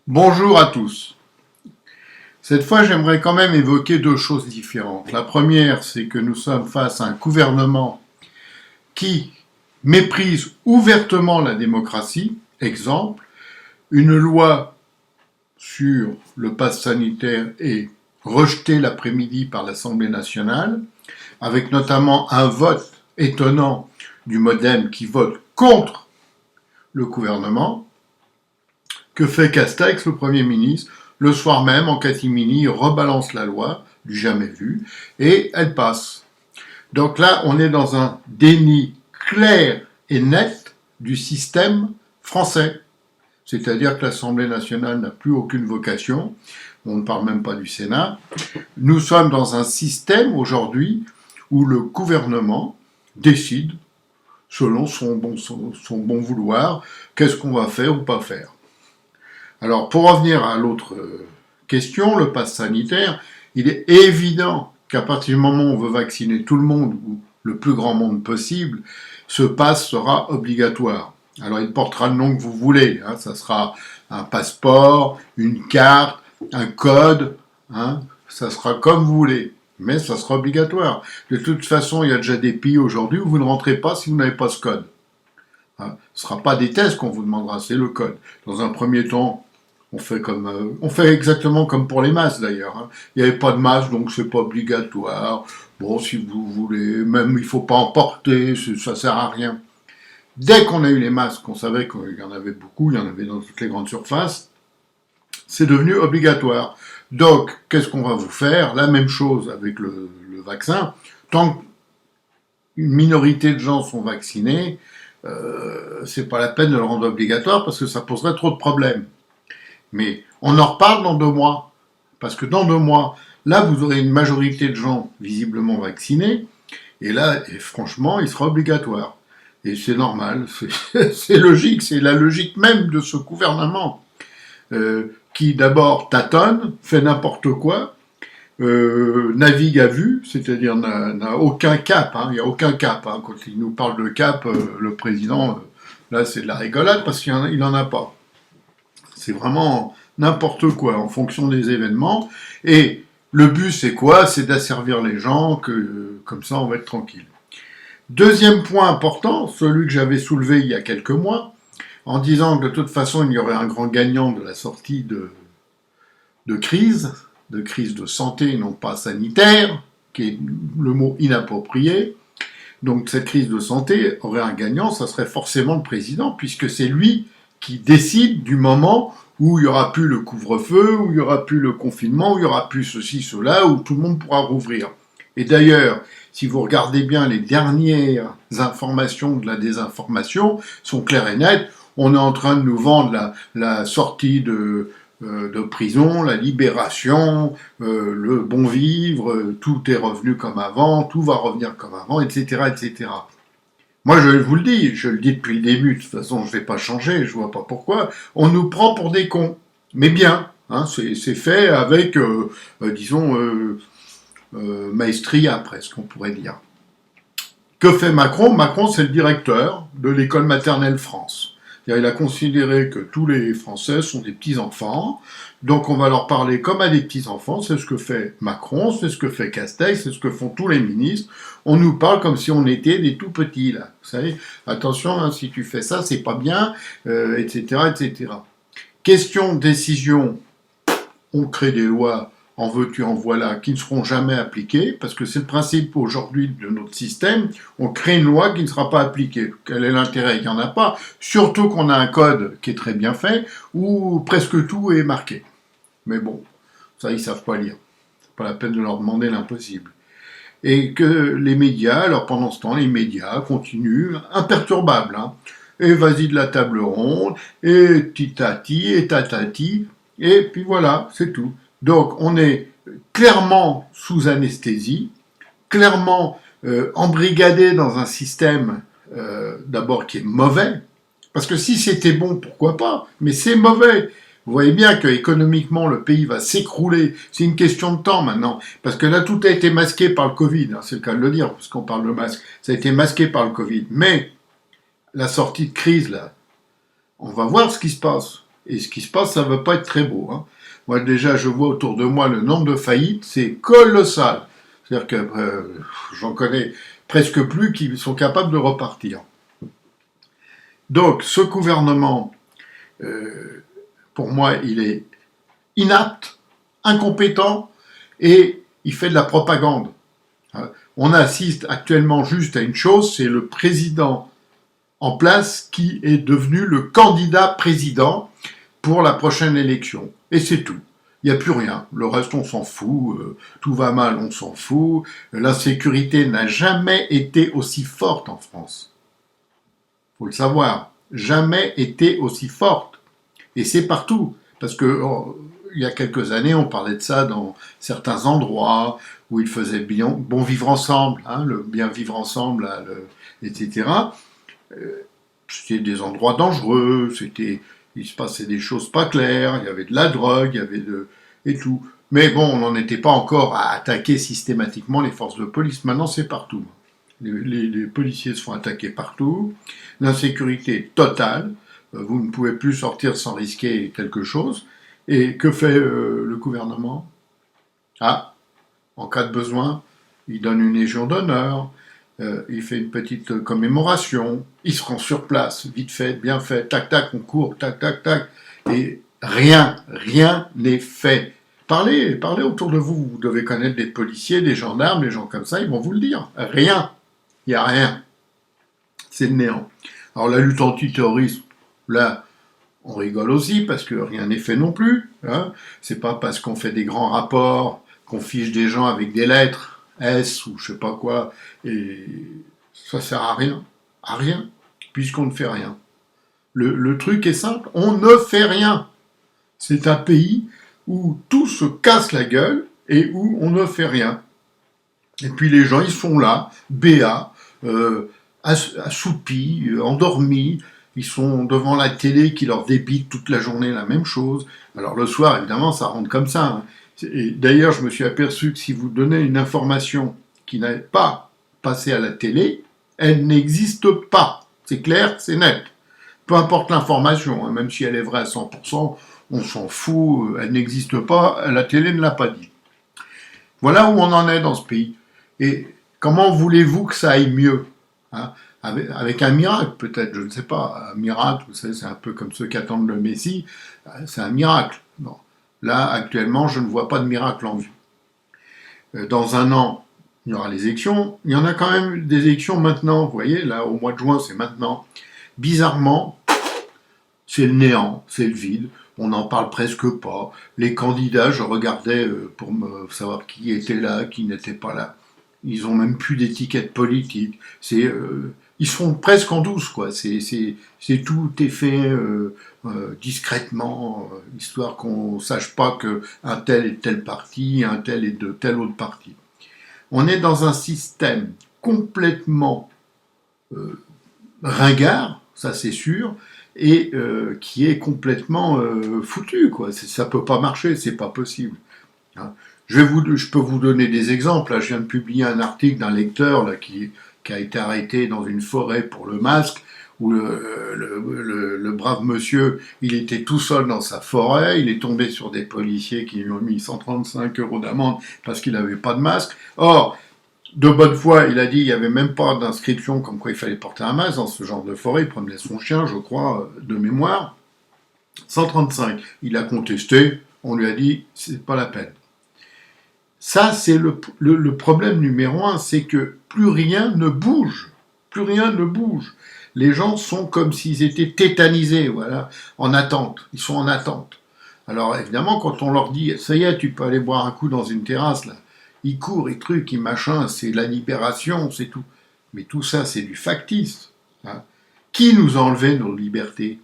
Bonjour à tous. Cette fois, j'aimerais quand même évoquer deux choses différentes. La première, c'est que nous sommes face à un gouvernement qui méprise ouvertement la démocratie. Exemple, une loi sur le pass sanitaire est rejetée l'après-midi par l'Assemblée nationale, avec notamment un vote étonnant du MoDem qui vote contre le gouvernement. Que fait Castex, le Premier ministre? Le soir même, en catimini, il rebalance la loi, du jamais vu, et elle passe. Donc là, on est dans un déni clair et net du système français. C'est-à-dire que l'Assemblée nationale n'a plus aucune vocation, on ne parle même pas du Sénat. Nous sommes dans un système aujourd'hui où le gouvernement décide, selon son bon vouloir, qu'est-ce qu'on va faire ou pas faire. Alors, pour revenir à l'autre question, le pass sanitaire, il est évident qu'à partir du moment où on veut vacciner tout le monde, ou le plus grand monde possible, ce pass sera obligatoire. Alors, il portera le nom que vous voulez, hein, ça sera un passeport, une carte, un code, hein, ça sera comme vous voulez, mais ça sera obligatoire. De toute façon, il y a déjà des pays aujourd'hui où vous ne rentrez pas si vous n'avez pas ce code. Hein, ce ne sera pas des tests qu'on vous demandera, c'est le code. Dans un premier temps, on fait exactement comme pour les masques d'ailleurs. Hein. Il n'y avait pas de masque, donc c'est pas obligatoire. Bon, si vous voulez, même il faut pas en porter, ça sert à rien. Dès qu'on a eu les masques, on savait qu'il y en avait beaucoup, il y en avait dans toutes les grandes surfaces, c'est devenu obligatoire. Donc, qu'est-ce qu'on va vous faire? La même chose avec le vaccin. Tant qu'une minorité de gens sont vaccinés, c'est pas la peine de le rendre obligatoire parce que ça poserait trop de problèmes. Mais on en reparle dans 2 mois. Parce que dans 2 mois, là, vous aurez une majorité de gens visiblement vaccinés. Et là, franchement, il sera obligatoire. Et c'est normal, c'est logique, c'est la logique même de ce gouvernement. Qui d'abord tâtonne, fait n'importe quoi, navigue à vue, c'est-à-dire n'a aucun cap. Hein, il n'y a aucun cap. Hein. Quand il nous parle de cap, le président, là, c'est de la rigolade parce qu'il n'en a pas. C'est vraiment n'importe quoi en fonction des événements. Et le but, c'est quoi? C'est d'asservir les gens, que comme ça, on va être tranquille. Deuxième point important, celui que j'avais soulevé il y a quelques mois, en disant que de toute façon, il y aurait un grand gagnant de la sortie de crise de santé, non pas sanitaire, qui est le mot inapproprié. Donc cette crise de santé aurait un gagnant, ça serait forcément le président, puisque c'est lui qui décide du moment où il n'y aura plus le couvre-feu, où il n'y aura plus le confinement, où il n'y aura plus ceci, cela, où tout le monde pourra rouvrir. Et d'ailleurs, si vous regardez bien les dernières informations de la désinformation, sont claires et nettes. On est en train de nous vendre la sortie de prison, la libération, le bon vivre, tout est revenu comme avant, tout va revenir comme avant, etc., etc. Moi, je vous le dis, je le dis depuis le début, de toute façon, je ne vais pas changer, je vois pas pourquoi. On nous prend pour des cons. Mais bien, hein, c'est fait avec, disons, maestria presque, on pourrait dire. Que fait Macron? Macron, c'est le directeur de l'école maternelle France. Il a considéré que tous les Français sont des petits-enfants, donc on va leur parler comme à des petits-enfants, c'est ce que fait Macron, c'est ce que fait Castex, c'est ce que font tous les ministres. On nous parle comme si on était des tout-petits, là. Vous savez, attention, hein, si tu fais ça, c'est pas bien, etc., etc. Question, décision, on crée des lois, en veux-tu, en voilà, qui ne seront jamais appliquées, parce que c'est le principe aujourd'hui de notre système, on crée une loi qui ne sera pas appliquée. Quel est l'intérêt? Il n'y en a pas, surtout qu'on a un code qui est très bien fait, où presque tout est marqué. Mais bon, ça, ils ne savent pas lire. C'est pas la peine de leur demander l'impossible. Et que les médias, alors pendant ce temps, les médias continuent imperturbables, hein. Et vas-y de la table ronde, et titati, et tatati, et puis voilà, c'est tout. Donc on est clairement sous anesthésie, clairement embrigadé dans un système d'abord qui est mauvais, parce que si c'était bon, pourquoi pas, mais c'est mauvais. Vous voyez bien que économiquement le pays va s'écrouler, c'est une question de temps maintenant, parce que là tout a été masqué par le Covid, hein, c'est le cas de le dire, parce qu'on parle de masque, ça a été masqué par le Covid, mais la sortie de crise là, on va voir ce qui se passe. Et ce qui se passe, ça ne va pas être très beau. Hein. Moi, déjà, je vois autour de moi le nombre de faillites, c'est colossal. C'est-à-dire que j'en connais presque plus qui sont capables de repartir. Donc, ce gouvernement, pour moi, il est inapte, incompétent, et il fait de la propagande. On assiste actuellement juste à une chose, c'est le président en place qui est devenu le candidat président pour la prochaine élection. Et c'est tout. Il n'y a plus rien. Le reste, on s'en fout. Tout va mal, on s'en fout. L'insécurité n'a jamais été aussi forte en France. Il faut le savoir. Jamais été aussi forte. Et c'est partout. Parce que il y a quelques années, on parlait de ça dans certains endroits où il faisait bon vivre ensemble, hein, le bien vivre ensemble, là, etc. C'était des endroits dangereux, il se passait des choses pas claires, il y avait de la drogue, il y avait et tout. Mais bon, on n'en était pas encore à attaquer systématiquement les forces de police. Maintenant, c'est partout. Les policiers se font attaquer partout. L'insécurité totale. Vous ne pouvez plus sortir sans risquer quelque chose. Et que fait le gouvernement? Ah, en cas de besoin, il donne une légion d'honneur, il fait une petite commémoration, il se rend sur place, vite fait, bien fait, tac tac, on court, tac tac tac, et rien n'est fait. Parlez autour de vous, vous devez connaître des policiers, des gendarmes, des gens comme ça, ils vont vous le dire. Rien, il n'y a rien. C'est le néant. Alors la lutte antiterroriste, là, on rigole aussi parce que rien n'est fait non plus. Hein. C'est pas parce qu'on fait des grands rapports, qu'on fiche des gens avec des lettres, S ou je sais pas quoi, et ça sert à rien, puisqu'on ne fait rien. Le truc est simple, on ne fait rien. C'est un pays où tout se casse la gueule et où on ne fait rien. Et puis les gens, ils sont là, béats, assoupis, endormis, ils sont devant la télé qui leur débite toute la journée la même chose. Alors le soir, évidemment, ça rentre comme ça. Hein. Et d'ailleurs, je me suis aperçu que si vous donnez une information qui n'est pas passée à la télé, elle n'existe pas. C'est clair, c'est net. Peu importe l'information, hein, même si elle est vraie à 100%, on s'en fout, elle n'existe pas, la télé ne l'a pas dit. Voilà où on en est dans ce pays. Et comment voulez-vous que ça aille mieux, hein, avec un miracle, peut-être, je ne sais pas. Un miracle, vous savez, c'est un peu comme ceux qui attendent le Messie, c'est un miracle. Bon. Là, actuellement, je ne vois pas de miracle en vue. Dans un an, il y aura les élections. Il y en a quand même des élections maintenant. Vous voyez, là, au mois de juin, c'est maintenant. Bizarrement, c'est le néant, c'est le vide. On n'en parle presque pas. Les candidats, je regardais pour savoir qui était là, qui n'était pas là. Ils n'ont même plus d'étiquette politique. Ils sont presque en douce, quoi. Tout est fait discrètement, histoire qu'on sache pas qu'un tel est de tel parti, un tel est de tel autre parti. On est dans un système complètement ringard, ça c'est sûr, et qui est complètement foutu, quoi. Ça peut pas marcher, c'est pas possible. Hein. Je peux vous donner des exemples. Là, je viens de publier un article d'un lecteur là, qui a été arrêté dans une forêt pour le masque, où le brave monsieur, il était tout seul dans sa forêt, il est tombé sur des policiers qui lui ont mis 135 € d'amende parce qu'il n'avait pas de masque. Or, de bonne foi, il a dit qu'il n'y avait même pas d'inscription comme quoi il fallait porter un masque dans ce genre de forêt. Il promenait son chien, je crois, de mémoire. 135. Il a contesté, on lui a dit, c'est pas la peine. Ça, c'est le problème numéro un, c'est que plus rien ne bouge. Plus rien ne bouge. Les gens sont comme s'ils étaient tétanisés, voilà, en attente. Ils sont en attente. Alors, évidemment, quand on leur dit, ça y est, tu peux aller boire un coup dans une terrasse, là, ils courent, ils truquent, ils machin, c'est la libération, c'est tout. Mais tout ça, c'est du factice. Hein. Qui nous a enlevé nos libertés?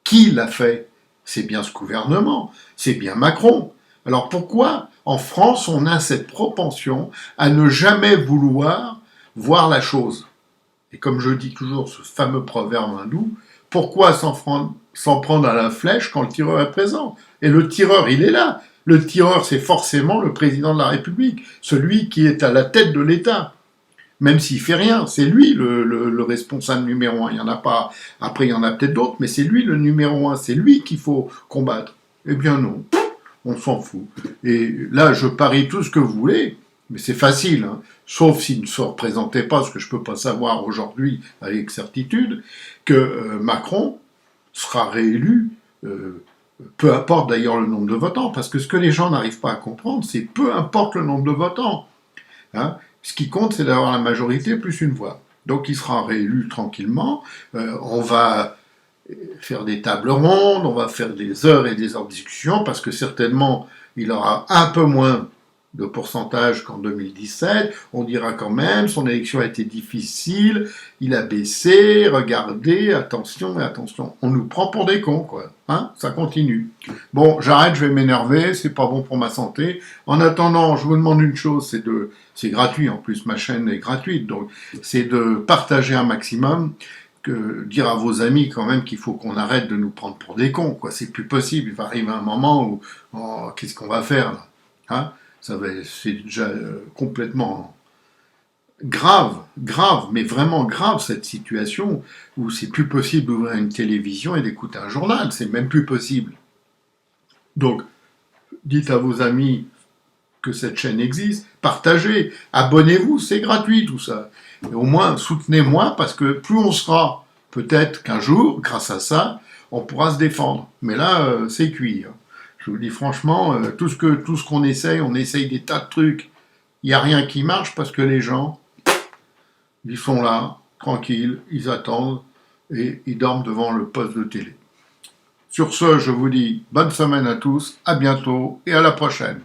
Qui l'a fait? C'est bien ce gouvernement, c'est bien Macron. Alors pourquoi, en France, on a cette propension à ne jamais vouloir voir la chose? Et comme je dis toujours ce fameux proverbe hindou, pourquoi s'en prendre à la flèche quand le tireur est présent? Et le tireur, il est là. Le tireur, c'est forcément le président de la République, celui qui est à la tête de l'État. même s'il fait rien. C'est lui le responsable numéro un. Il y en a pas. Après, il y en a peut-être d'autres, mais c'est lui le numéro un. C'est lui qu'il faut combattre. Eh bien non, on s'en fout. Et là, je parie tout ce que vous voulez, mais c'est facile, hein, sauf s'il ne se représentait pas, ce que je peux pas savoir aujourd'hui avec certitude, que Macron sera réélu. Peu importe d'ailleurs le nombre de votants, parce que ce que les gens n'arrivent pas à comprendre, c'est peu importe le nombre de votants. Hein, ce qui compte, c'est d'avoir la majorité plus une voix. Donc il sera réélu tranquillement. On va faire des tables rondes, on va faire des heures et des heures de discussion, parce que certainement il aura un peu moins de pourcentage qu'en 2017. On dira quand même, son élection a été difficile, il a baissé, regardez, attention, attention. On nous prend pour des cons, quoi. Hein, ça continue. Bon, j'arrête, je vais m'énerver, c'est pas bon pour ma santé. En attendant, je vous demande une chose, c'est gratuit, en plus, ma chaîne est gratuite, donc c'est de partager un maximum, que dire à vos amis quand même qu'il faut qu'on arrête de nous prendre pour des cons, quoi. C'est plus possible. Il va arriver un moment où, oh, qu'est-ce qu'on va faire, là? Hein, c'est déjà complètement grave, grave, mais vraiment grave cette situation où c'est plus possible d'ouvrir une télévision et d'écouter un journal, c'est même plus possible. Donc, dites à vos amis que cette chaîne existe, partagez, abonnez-vous, c'est gratuit tout ça. Et au moins, soutenez-moi parce que plus on sera, peut-être qu'un jour, grâce à ça, on pourra se défendre. Mais là, c'est cuit. Hein. Je vous dis franchement, tout ce qu'on essaye, on essaye des tas de trucs. Il n'y a rien qui marche parce que les gens, ils sont là, tranquilles, ils attendent et ils dorment devant le poste de télé. Sur ce, je vous dis bonne semaine à tous, à bientôt et à la prochaine.